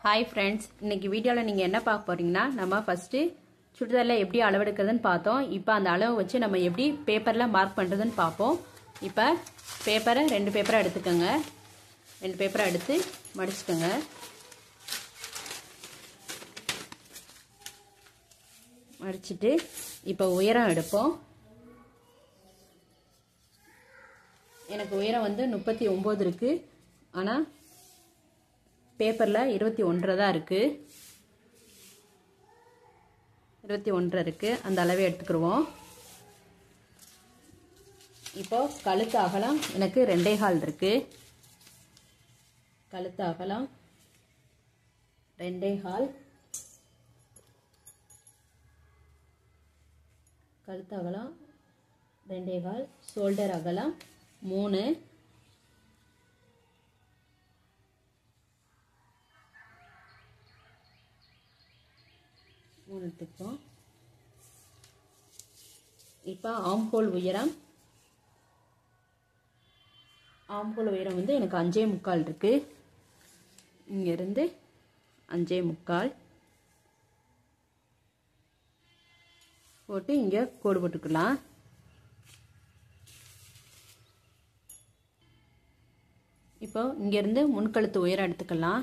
Hi friends இன்னைக்கு வீடியோல நீங்க என்ன பார்க்க போறீங்கன்னா நம்ம ஃபர்ஸ்ட் சுடிதார்ல எப்படி அளவு எடுக்கிறதுன்னு பார்த்தோம். இப்போ அந்த அளவு வச்சு நம்ம எப்படி பேப்பர்ல மார்க் பண்றதுன்னு பாப்போம். இப்போ பேப்பரை ரெண்டு பேப்பரை எடுத்துக்கங்க. ரெண்டு பேப்பரை எடுத்து மடிச்சுக்கங்க. மடிச்சிட்டு இப்போ உயரம் எடுப்போம். எனக்கு உயரம் வந்து 39 இருக்கு. ஆனா பேப்பர்ல 21 தான் இருக்கு. 21 இருக்கு. அந்த அளவை எடுத்துக்குவோம். இப்போ கழுத்து அகலம் எனக்கு 2.25 இருக்கு. கழுத்து அகலம் 2.25. கழுத்து அகலம் 2.25. ஷோல்டர் அகலம் 3. எடுத்துப்போம். இப்போ ஆம்ஹோல் உயரம் வந்து எனக்கு 5.25 இருக்கு. இங்க இருந்து 5.25 போட்டு இங்க கோடு போட்டுக்கலாம். இப்போ இங்க இருந்து முன்கழுத்து உயரம் எடுத்துக்கலாம்.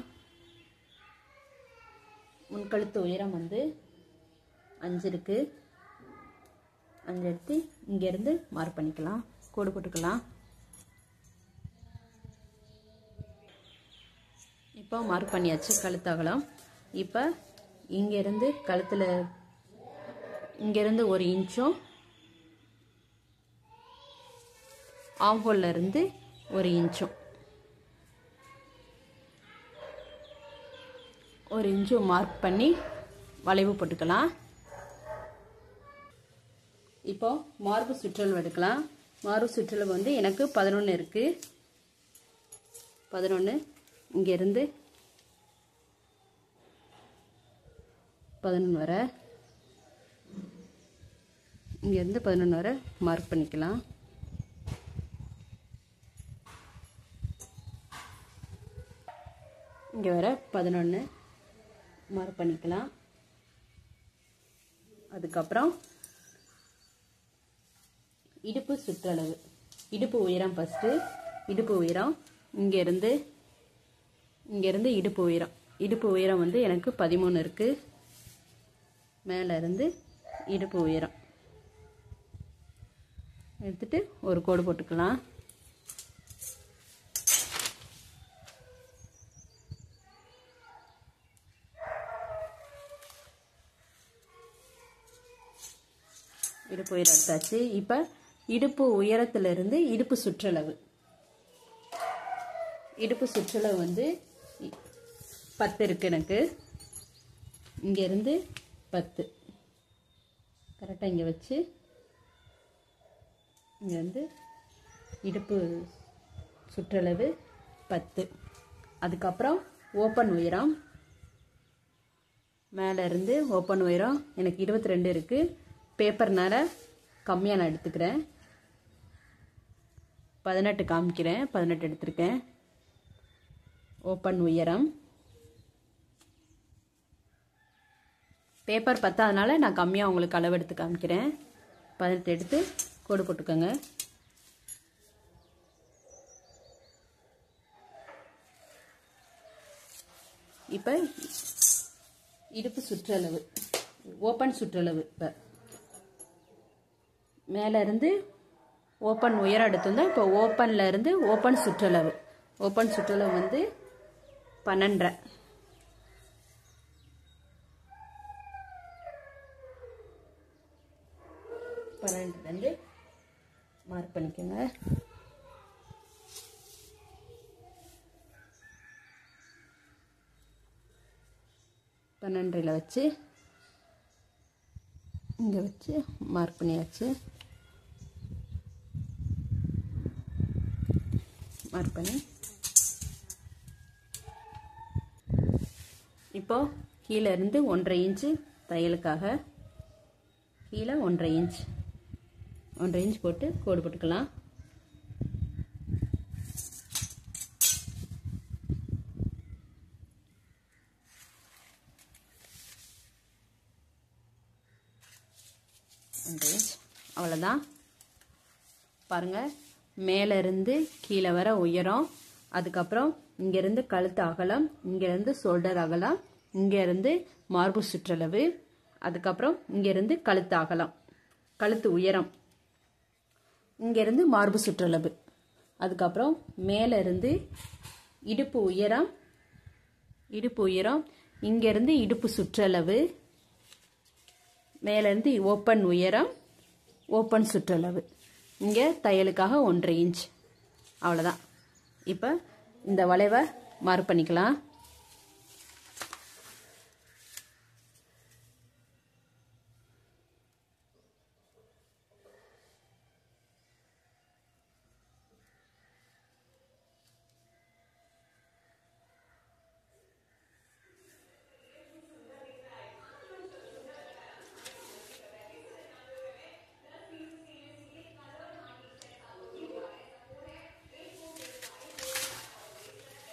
முன்கழுத்து உயரம் வந்து 5 இருக்கு. 5 எடுத்து இங்க இருந்து மார்க் பண்ணிக்கலாம். கோடு போட்டுக்கலாம். இப்போ மார்க் பண்ணியாச்சு கழுத்து அகலம். இப்போ இங்க இருந்து கழுத்துல இங்க இருந்து 1 இன்ச்சும் ஆம்ஹோல்ல இருந்து 1 இன்ச்சும் 1 இன்ச்சு மார்க் பண்ணி வளைவு போட்டுக்கலாம். இப்போ மார்பு சுற்றளவு எடுக்கலாம். மார்பு சுற்றளவு வந்து எனக்கு 11 இருக்கு. 11 இங்க இருந்து 11 வரை, இங்க இருந்து 11 வரை மார்க் பண்ணிக்கலாம். இங்க வர 11 மார்க் பண்ணிக்கலாம். அதுக்கப்புறம் இடுப்பு சுற்றளவு, இடுப்பு உயரம் ஃபர்ஸ்ட். இடுப்பு உயரம் இங்க இருந்து இடுப்பு உயரம் வந்து எனக்கு 13 இருக்கு. மேல இருந்து இடுப்பு உயரம் எடுத்துட்டு ஒரு கோடு போட்டுக்கலாம். இடுப்பு உயரம் எடுத்தாச்சு. இப்ப இடுப்பு உயரத்திலிருந்து இடுப்பு சுற்றளவு வந்து 10 இருக்கு எனக்கு. இங்க இருந்து 10 கரெக்டா இங்க வச்சு இங்க வந்து இடுப்பு சுற்றளவு 10. அதுக்கப்புறம் ஓப்பன் உயரம், மேல இருந்து ஓப்பன் உயரம் எனக்கு 22 இருக்கு. பேப்பர்னால கம்மியா நான் எடுத்துக்கிறேன். 18 காமிக்கிறேன். 18 எடுத்திருக்கேன். ஓப்பன் உயரம் பேப்பர் பத்தாதனால நான் கம்மியா உங்களுக்கு அளவு எடுத்து காமிக்கிறேன். 18 எடுத்து கோடு போட்டுக்கோங்க. இப்ப இடுப்பு சுற்றளவு, ஓப்பன் சுற்றளவு, இப்ப மேல இருந்து ஓப்பன் உயரம் எடுத்திருந்தோம். இப்போ ஓப்பன்ல இருந்து ஓப்பன் சுற்றளவு வந்து 12. 12 மார்க் பண்ணிக்கோங்க. பன்னெண்டுல வச்சு இங்க வச்சு மார்க் பண்ணியாச்சு. மார்க் பண்ணி இப்போ கீழே இருந்து 1.5 இன்ச்சு தையலுக்காக கீழே 1.5 இன்ச் போட்டு கோடு போட்டுக்கலாம். 1 இன்ச் அவ்வளோதான். பாருங்கள், மேலேருந்து கீழே வர உயரம், அதுக்கப்புறம் இங்கேருந்து கழுத்து அகலம், இங்கேருந்து ஷோல்டர் அகலம், இங்கேருந்து மார்பு சுற்றளவு, அதுக்கப்புறம் இங்கேருந்து கழுத்து அகலம், கழுத்து உயரம், இங்கேருந்து மார்பு சுற்றளவு, அதுக்கப்புறம் மேலேருந்து இடுப்பு உயரம், இங்கேருந்து இடுப்பு சுற்றளவு, மேலேருந்து ஓப்பன் உயரம், ஓப்பன் சுற்றளவு, இங்கே தையலுக்காக 1 இன்ச் அவ்வளோதான். இப்போ இந்த வளைவை மார்க் பண்ணிக்கலாம்.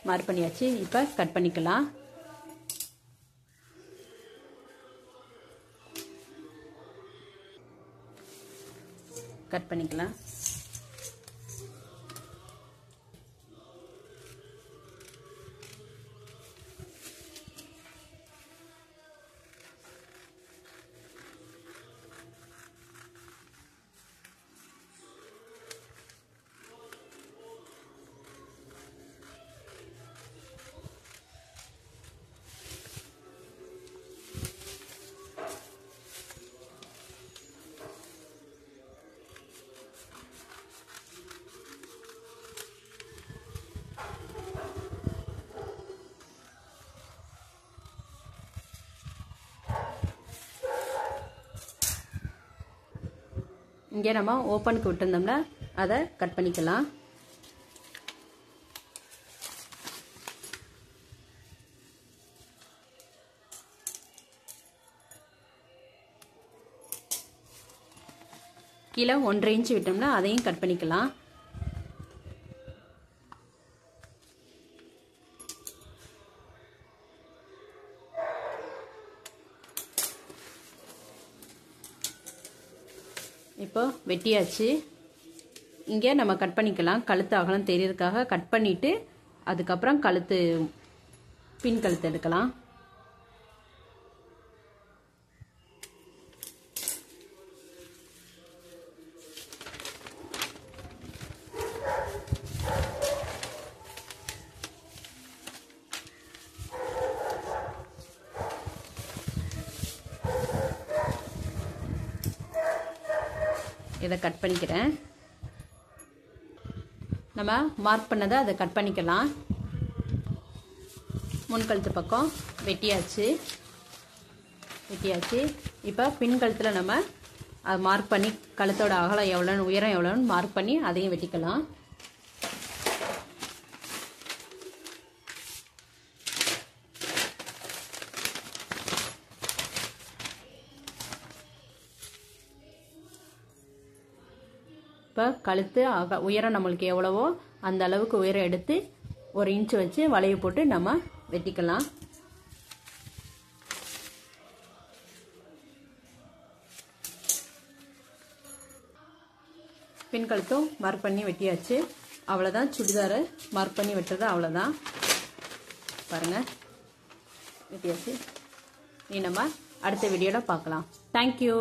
மார்க் பண்ணியாச்சு. இப்போ கட் பண்ணிக்கலாம். கட் பண்ணிக்கலாம். இங்கே நம்ம ஓப்பனுக்கு விட்டுருந்தோம்னா அதை கட் பண்ணிக்கலாம். கீழே 1.5 இன்ச் விட்டோம்னா அதையும் கட் பண்ணிக்கலாம். இப்போ வெட்டியாச்சு. இங்கே நம்ம கட் பண்ணிக்கலாம். கழுத்து அகலம் தெரியறதுக்காக கட் பண்ணிவிட்டு அதுக்கப்புறம் கழுத்து பின் கழுத்து எடுக்கலாம். இதை கட் பண்ணிக்கிறேன். நம்ம மார்க் பண்ணதை அதை கட் பண்ணிக்கலாம். முன்கழுத்து பக்கம் வெட்டியாச்சு. இப்போ பின் கழுத்தில் நம்ம அதை மார்க் பண்ணி கழுத்தோட அகலம் எவ்வளோன்னு உயரம் எவ்வளோன்னு மார்க் பண்ணி அதையும் வெட்டிக்கலாம். இப்போ கழுத்து உயரம் நம்மளுக்கு எவ்வளவோ அந்த அளவுக்கு உயரம் எடுத்து 1 இன்ச் வச்சு வளைவு போட்டு நம்ம வெட்டிக்கலாம். பின் கழுத்தும் மார்க் பண்ணி வெட்டியாச்சு. அவ்வளோதான். சுடிதாரை மார்க் பண்ணி வெட்டுறது அவ்வளோதான். பாருங்கள், வெட்டியாச்சு. நீ நம்ம அடுத்த வீடியோவில் பார்க்கலாம். தேங்க்யூ.